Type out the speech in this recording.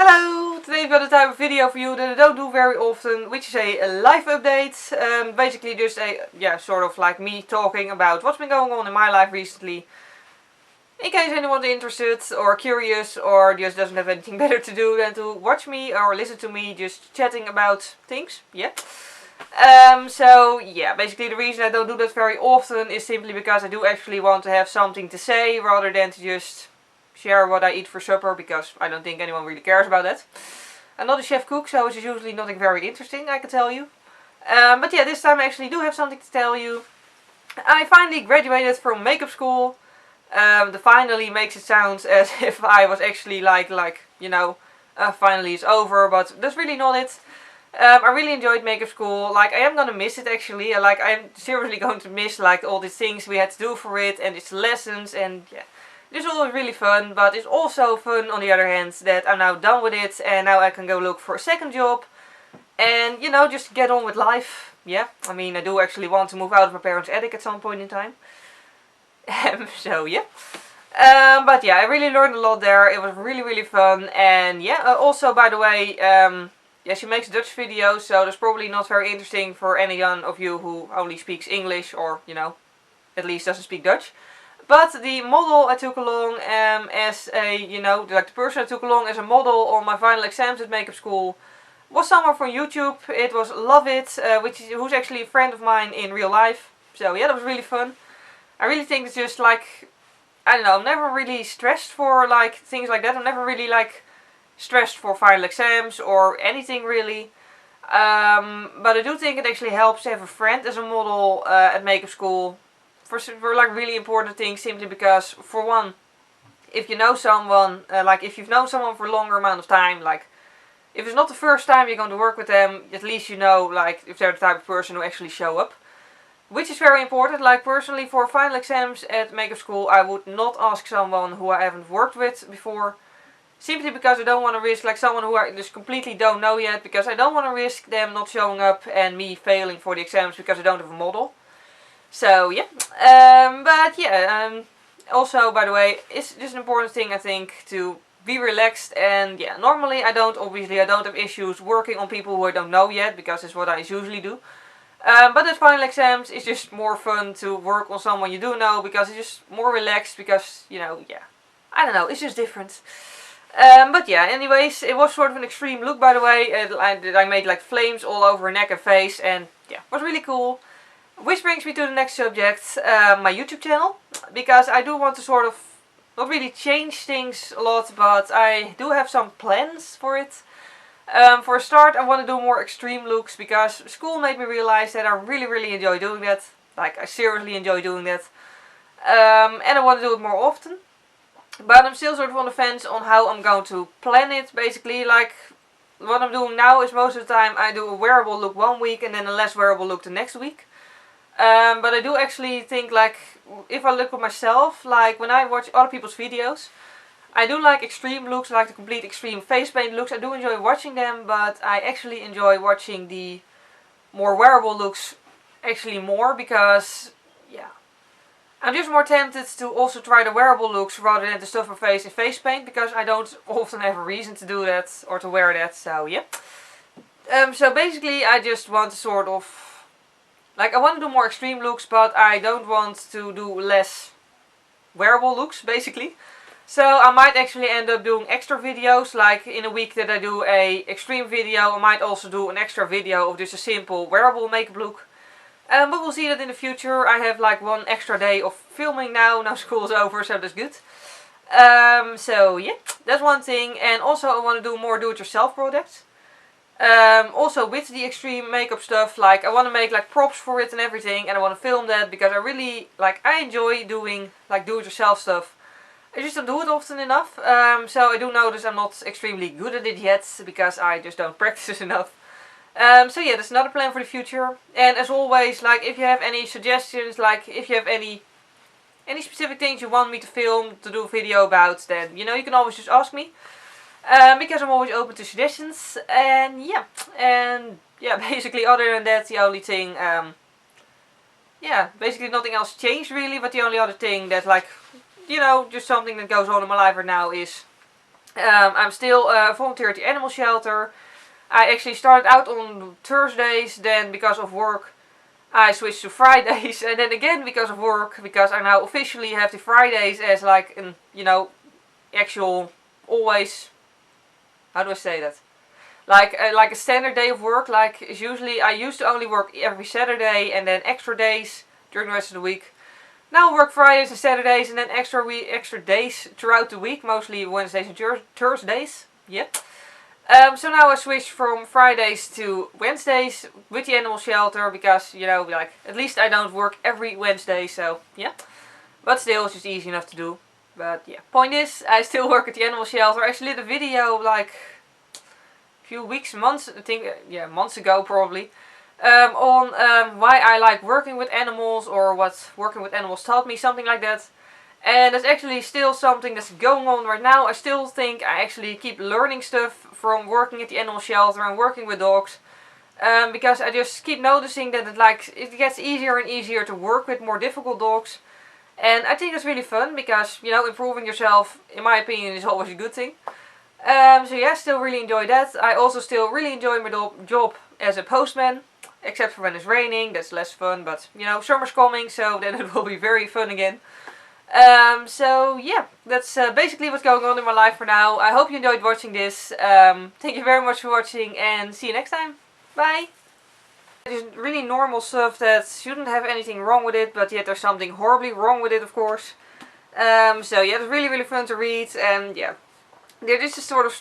Hello! Today I've got a type of video for you that I don't do very often, which is a life update. Basically just sort of like me talking about what's been going on in my life recently. In case anyone's interested or curious or just doesn't have anything better to do than to watch me or listen to me just chatting about things. Basically the reason I don't do that very often is simply because I do actually want to have something to say rather than to just share what I eat for supper, because I don't think anyone really cares about that. I'm not a chef cook, so it's usually nothing very interesting, I can tell you. This time I actually do have something to tell you. I finally graduated from makeup school. The finally makes it sound as if I was actually finally it's over, but that's really not it. I really enjoyed makeup school. I am gonna miss it actually. I'm seriously going to miss all the things we had to do for it and its lessons, and yeah. This is always really fun, but it's also fun on the other hand that I'm now done with it and now I can go look for a second job and, just get on with life. Yeah, I mean, I do actually want to move out of my parents' attic at some point in time. I really learned a lot there. It was really, really fun. And also, by the way, she makes Dutch videos, so that's probably not very interesting for anyone of you who only speaks English or, at least doesn't speak Dutch. But the model I took along the person I took along as a model on my final exams at makeup school was someone from YouTube. It was Love It, who's actually a friend of mine in real life. So yeah, that was really fun. I really think it's just I don't know, I'm never really stressed for things like that. I'm never really stressed for final exams or anything really. But I do think it actually helps to have a friend as a model at makeup school. For really important things, simply because, for one, if you know someone, if you've known someone for a longer amount of time, if it's not the first time you're going to work with them, at least you know, if they're the type of person who actually show up. Which is very important. Personally, for final exams at makeup school, I would not ask someone who I haven't worked with before. Simply because I don't want to risk, someone who I just completely don't know yet, because I don't want to risk them not showing up and me failing for the exams because I don't have a model. So yeah, also by the way, it's just an important thing I think to be relaxed, and yeah, normally I don't have issues working on people who I don't know yet, because it's what I usually do. But at final exams it's just more fun to work on someone you do know, because it's just more relaxed, because I don't know, it's just different. Anyways, it was sort of an extreme look, by the way. I made flames all over her neck and face, and yeah, it was really cool. Which brings me to the next subject, my YouTube channel. Because I do want to sort of, not really change things a lot, but I do have some plans for it. For a start, I want to do more extreme looks, because school made me realize that I really, really enjoy doing that. I seriously enjoy doing that. And I want to do it more often. But I'm still sort of on the fence on how I'm going to plan it, basically. What I'm doing now is most of the time I do a wearable look one week and then a less wearable look the next week. But I do actually think, if I look at myself, when I watch other people's videos, I do like extreme looks, the complete extreme face paint looks. I do enjoy watching them, but I actually enjoy watching the more wearable looks actually more, because, yeah, I'm just more tempted to also try the wearable looks rather than to stuff my face in face paint, because I don't often have a reason to do that or to wear that, so yeah. So basically I just want to sort of, I want to do more extreme looks, but I don't want to do less wearable looks, basically. So I might actually end up doing extra videos, in a week that I do a extreme video, I might also do an extra video of just a simple wearable makeup look. But we'll see that in the future. I have one extra day of filming now school is over, so that's good. So yeah, that's one thing. And also I want to do more do-it-yourself products. Also with the extreme makeup stuff, I want to make props for it and everything, and I want to film that, because I really, I enjoy doing do-it-yourself stuff. I just don't do it often enough, so I do notice I'm not extremely good at it yet, because I just don't practice enough. So yeah, that's another plan for the future. And as always, if you have any suggestions, if you have any specific things you want me to film, to do a video about, then, you can always just ask me. Because I'm always open to suggestions, and basically other than that, the only thing, basically nothing else changed really, but the only other thing that just something that goes on in my life right now is I'm still a volunteer at the animal shelter. I actually started out on Thursdays, then because of work I switched to Fridays, and then again because of work, because I now officially have the Fridays as like an, you know, actual, always, how do I say that? Like a standard day of work. Like usually I used to only work every Saturday and then extra days during the rest of the week. Now I work Fridays and Saturdays and then extra days throughout the week, mostly Wednesdays and Thursdays. Yeah. So now I switched from Fridays to Wednesdays with the animal shelter because, you know, like, at least I don't work every Wednesday, so yeah. But still, it's just easy enough to do. But yeah, point is, I still work at the animal shelter. I actually did a video like a few weeks, months, I think, yeah, months ago probably, on why I like working with animals, or what working with animals taught me, something like that. And that's actually still something that's going on right now. I still think I actually keep learning stuff from working at the animal shelter and working with dogs. Because I just keep noticing that it gets easier and easier to work with more difficult dogs. And I think it's really fun because, you know, improving yourself, in my opinion, is always a good thing. So yeah, still really enjoy that. I also still really enjoy my job as a postman. Except for when it's raining, that's less fun. But, you know, summer's coming, so then it will be very fun again. So yeah, that's basically what's going on in my life for now. I hope you enjoyed watching this. Thank you very much for watching and see you next time. Bye! It's really normal stuff that shouldn't have anything wrong with it, but yet there's something horribly wrong with it, of course. So yeah, it's really fun to read, and yeah. This is sort of story